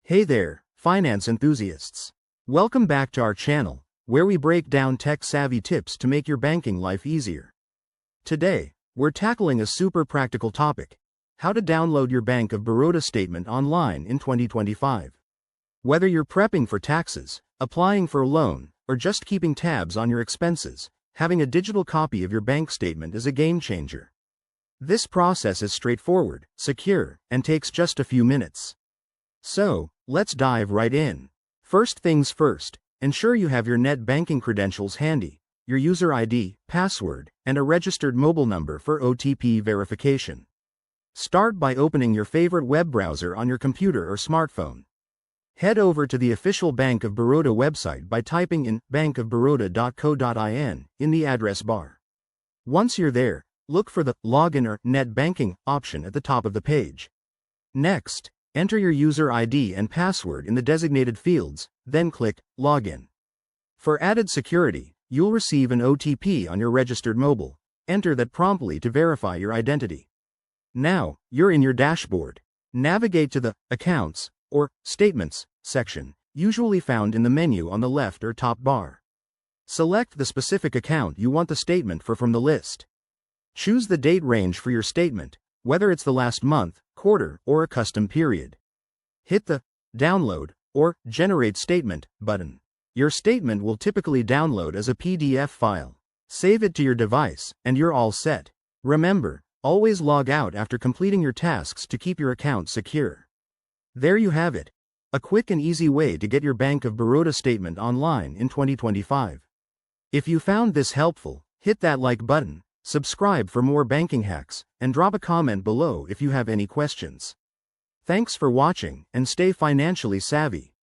Hey there, finance enthusiasts. Welcome back to our channel, where we break down tech-savvy tips to make your banking life easier. Today, we're tackling a super practical topic: how to download your Bank of Baroda statement online in 2025. Whether you're prepping for taxes, applying for a loan, or just keeping tabs on your expenses, having a digital copy of your bank statement is a game changer. This process is straightforward, secure, and takes just a few minutes. So, let's dive right in. First things first, ensure you have your net banking credentials handy, your user ID, password, and a registered mobile number for OTP verification. Start by opening your favorite web browser on your computer or smartphone. Head over to the official Bank of Baroda website by typing in bankofbaroda.co.in in the address bar. Once you're there, look for the Login or Net Banking option at the top of the page. Next, enter your user ID and password in the designated fields, then click Login. For added security, you'll receive an OTP on your registered mobile. Enter that promptly to verify your identity. Now, you're in your dashboard. Navigate to the Accounts or Statements section, usually found in the menu on the left or top bar. Select the specific account you want the statement for from the list. Choose the date range for your statement, whether it's the last month, quarter, or a custom period. Hit the Download or Generate Statement button. Your statement will typically download as a PDF file. Save it to your device, and you're all set. Remember, always log out after completing your tasks to keep your account secure. There you have it. A quick and easy way to get your Bank of Baroda statement online in 2025. If you found this helpful, hit that like button, subscribe for more banking hacks, and drop a comment below if you have any questions. Thanks for watching, and stay financially savvy.